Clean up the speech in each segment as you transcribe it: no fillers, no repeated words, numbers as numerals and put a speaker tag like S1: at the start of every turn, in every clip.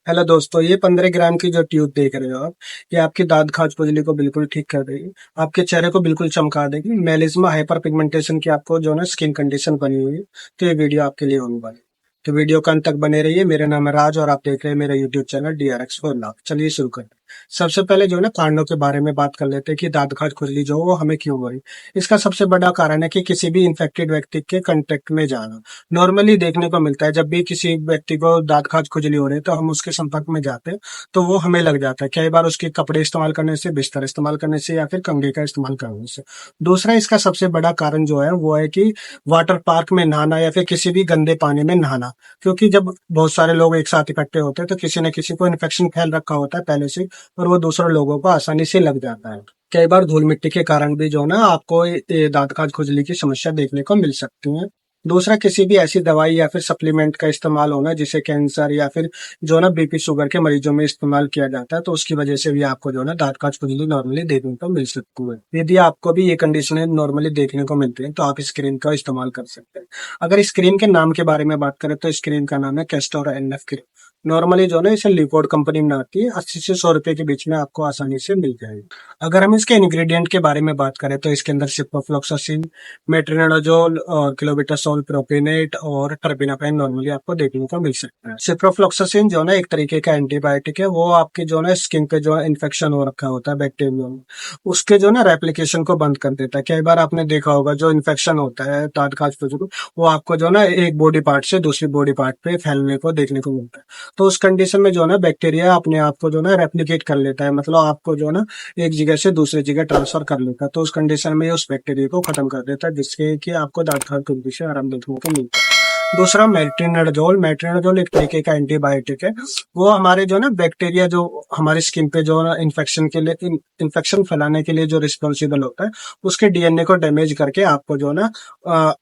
S1: Hello दोस्तों, ये 15 ग्राम की जो ट्यूब देख रहे हो आप, ये आपकी दांत खाज खुजली को बिल्कुल ठीक कर देगी। आपके चेहरे को बिल्कुल चमका देगी। मेलिस्मा हाइपर पिगमेंटेशन की आपको जो है ना स्किन कंडीशन बनी हुई है, तो ये वीडियो आपके लिए होने वाली है। तो वीडियो का अंत तक बने रहिए। मेरा नाम है राज और आप देख रहे हैं मेरा यूट्यूब चैनल DRX फॉर लाभ। चलिए शुरू करते हैं। सबसे पहले जो है ना कारणों के बारे में बात कर लेते हैं कि दांत खाज खुजली जो है वो हमें क्यों हुई। इसका सबसे बड़ा कारण है कि किसी भी इन्फेक्टेड व्यक्ति के कांटेक्ट में जाना। नॉर्मली देखने को मिलता है जब भी किसी व्यक्ति को दांत खाज खुजली हो रही है तो हम उसके संपर्क में जाते हैं तो वो हमें लग जाता है। कई बार उसके कपड़े इस्तेमाल करने से, बिस्तर इस्तेमाल करने से या फिर कंघी का इस्तेमाल करने से। दूसरा इसका सबसे बड़ा कारण जो है वो है कि वाटर पार्क में नहाना या फिर किसी भी गंदे पानी में नहाना। क्योंकि जब बहुत सारे लोग एक साथ इकट्ठे होते हैं तो किसी न किसी को इन्फेक्शन फैल रखा होता है पहले से, और वो दूसरे लोगों को आसानी से लग जाता है। कई बार धूल मिट्टी के कारण भी जो है ना आपको ये दांत खाज खुजली की समस्या देखने को मिल सकती है। दूसरा, किसी भी ऐसी दवाई या फिर सप्लीमेंट का इस्तेमाल होना जिसे कैंसर या फिर जो है ना BP शुगर के मरीजों में इस्तेमाल किया जाता है, तो उसकी वजह से भी आपको जो है ना दांत खाज खुजली नॉर्मली देखने को मिल सकती है। यदि आपको भी ये कंडीशनें नॉर्मली देखने को मिलती हैं तो आप इस क्रीम का इस्तेमाल कर सकते हैं। अगर इस क्रीम के नाम के बारे में बात करें तो इस क्रीम का नाम है कैस्टर NF क्रीम। नॉर्मली जो है ना इसे लिकोड कंपनी बनाती है। 80 से 100 रुपए के बीच में आपको आसानी से मिल जाएगी। अगर हम इसके इंग्रेडिएंट के बारे में बात करें तो इसके अंदर सिप्रोफ्लॉक्सासिन, मेट्रोनिडाजोल और क्लोबेटासोल प्रोपेनेट और टर्बिनाफाइन नॉर्मली आपको देखने को मिल सकता है। सिप्रोफ्लॉक्सासिन जो है ना एक तरीके का एंटीबायोटिक है। वो आपके जो है ना स्किन पे जो है इन्फेक्शन हो रखा होता है बैक्टीरिया में, उसके जो है ना रेप्लिकेशन को बंद कर देता है। कई बार आपने देखा होगा जो इन्फेक्शन होता है दांत खाज खुजली, वो आपको जो है ना एक बॉडी पार्ट से दूसरी बॉडी पार्ट पे फैलने को देखने को मिलता है। तो उस कंडीशन में जो है ना बैक्टीरिया अपने आप को जो है ना रेप्लिकेट कर लेता है, मतलब आपको जो है ना एक जगह से दूसरी जगह ट्रांसफर कर लेता है। तो उस कंडीशन में ये उस बैक्टीरिया को खत्म कर देता है, जिससे कि आपको दांत खाज खुजली से आराम देखने को मिलता है। दूसरा, मेट्रिनाडोल एक तरीके का एंटीबायोटिक है। वो हमारे जो है ना बैक्टीरिया जो हमारी स्किन पे जो है ना इन्फेक्शन के लिए इन्फेक्शन फैलाने के लिए जो रिस्पॉन्सिबल होता है, उसके DNA को डैमेज करके आपको जो है ना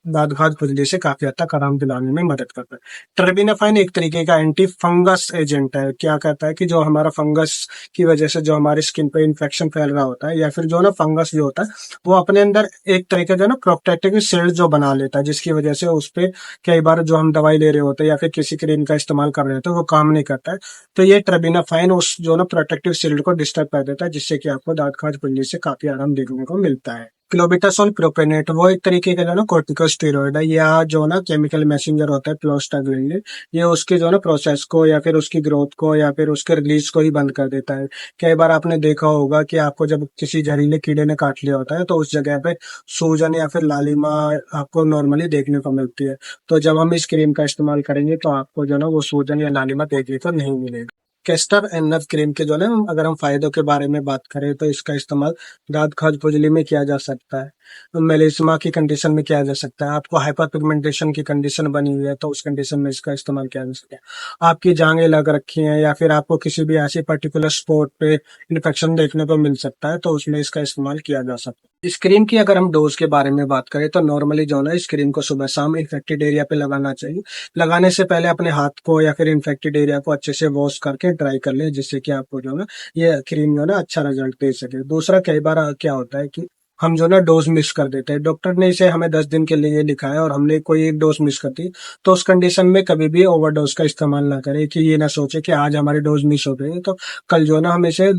S1: दांत खाज खुजली से काफी हद तक आराम दिलाने में मदद करता है। टर्बिनाफाइन एक तरीके का एंटी फंगस एजेंट है। क्या कहता है कि जो हमारा फंगस की वजह से जो हमारी स्किन पे इन्फेक्शन फैल रहा होता है या फिर जो है ना फंगस जो होता है, वो अपने अंदर एक तरीके जो है ना प्रोटेक्टिव शील्ड जो बना लेता है, जिसकी वजह से उस पे कई बार जो हम दवाई ले रहे होते हैं या फिर किसी क्रीम का इस्तेमाल कर रहे होते हैं वो काम नहीं करता है। तो ये ट्रेबिनाफाइन उस जो ना प्रोटेक्टिव शील्ड को डिस्टर्ब कर देता है, जिससे कि आपको दांत खाज खुजली से काफी आराम देखने को मिलता है। क्लोबिटासोल प्रोपेनेट वो एक तरीके का जो ना कोर्टिकोस्टेरॉइड है, या जो ना केमिकल मैसेंजर होता है प्रोस्टाग्लैंडिन। ये उसके जो ना प्रोसेस को या फिर उसकी ग्रोथ को या फिर उसके रिलीज को ही बंद कर देता है। कई बार आपने देखा होगा कि आपको जब किसी जहरीले कीड़े ने काट लिया होता है तो उस जगह पे सूजन या फिर लालिमा आपको नॉर्मली देखने को मिलती है। तो जब हम इस क्रीम का इस्तेमाल करेंगे तो आपको जो ना वो सूजन या लालिमा देखने को नहीं मिलेगी। कैस्टर NF क्रीम के जो है ना अगर हम फायदों के बारे में बात करें तो इसका इस्तेमाल दांत खाज खुजली में किया जा सकता है। मेलिस्मा की कंडीशन में किया जा सकता है। आपको हाइपर पिगमेंटेशन की कंडीशन बनी हुई है तो उस कंडीशन में इसका इस्तेमाल किया जा सकता है। आपकी जांघें लग रखी हैं या फिर आपको किसी भी ऐसी पर्टिकुलर स्पॉट पे इन्फेक्शन देखने को मिल सकता है तो उसमें इसका इस्तेमाल किया जा सकता है। इस क्रीम की अगर हम डोज के बारे में बात करें तो नॉर्मली जो है ना इस क्रीम को सुबह शाम इन्फेक्टेड एरिया पे लगाना चाहिए। लगाने से पहले अपने हाथ को या फिर इन्फेक्टेड एरिया को अच्छे से वॉश करके ड्राई कर ले, जिससे कि आपको जो है ना ये क्रीम जो है ना अच्छा रिजल्ट दे सके। दूसरा, कई बार क्या होता है कि हम जो ना डोज मिस कर देते हैं। डॉक्टर ने इसे हमें 10 दिन के लिए लिखा है और हमने कोई एक डोज मिस कर दी, तो उस कंडीशन में कभी भी ओवरडोज का इस्तेमाल ना करें। कि ये ना सोचे कि आज हमारी डोज मिस हो गई तो कल जो है ना हम इसे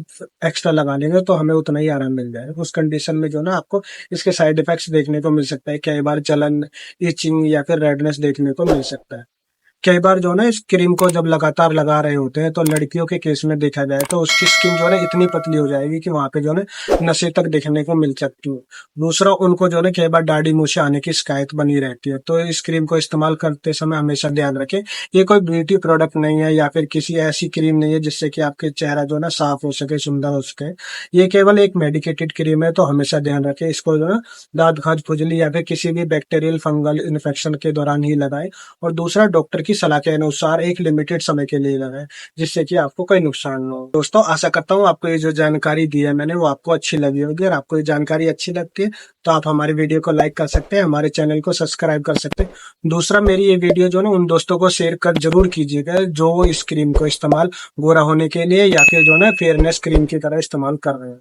S1: एक्स्ट्रा लगा लेंगे तो हमें उतना ही आराम मिल जाएगा। उस कंडीशन में जो ना आपको इसके साइड इफेक्ट्स देखने को मिल सकता है। कई बार जलन, इचिंग या फिर रेडनेस देखने को मिल सकता है। कई बार जो है ना इस क्रीम को जब लगातार लगा रहे होते हैं तो लड़कियों के केस में देखा जाए तो उसकी स्किन जो है ना इतनी पतली हो जाएगी कि वहां पे जो है ना नसें तक देखने को मिल सकती है। दूसरा, उनको जो है ना कई बार दाढ़ी मूंछें आने की शिकायत बनी रहती है। तो इस क्रीम को इस्तेमाल करते समय हमेशा ध्यान रखें, ये कोई ब्यूटी प्रोडक्ट नहीं है या फिर किसी ऐसी क्रीम नहीं है जिससे कि आपके चेहरा जो है ना साफ हो सके, सुंदर हो सके। ये केवल एक मेडिकेटेड क्रीम है, तो हमेशा ध्यान रखें इसको जो है ना दांत खाज खुजली या फिर किसी भी बैक्टीरियल फंगल इन्फेक्शन के दौरान ही लगाएं। और दूसरा, डॉक्टर की सलाह के अनुसार एक लिमिटेड समय के लिए लगाएं, जिससे कि आपको कोई नुकसान ना हो। दोस्तों, आशा करता हूँ आपको ये जो जानकारी दी है मैंने वो आपको अच्छी लगी होगी। और आपको ये जानकारी अच्छी लगती है तो आप हमारे वीडियो को लाइक कर सकते हैं, हमारे चैनल को सब्सक्राइब कर सकते हैं। दूसरा, मेरी ये वीडियो जो है ना उन दोस्तों को शेयर कर जरूर कीजिएगा जो इस क्रीम को इस्तेमाल गोरा होने के लिए या फिर जो है ना फेयरनेस क्रीम की तरह इस्तेमाल कर रहे हैं।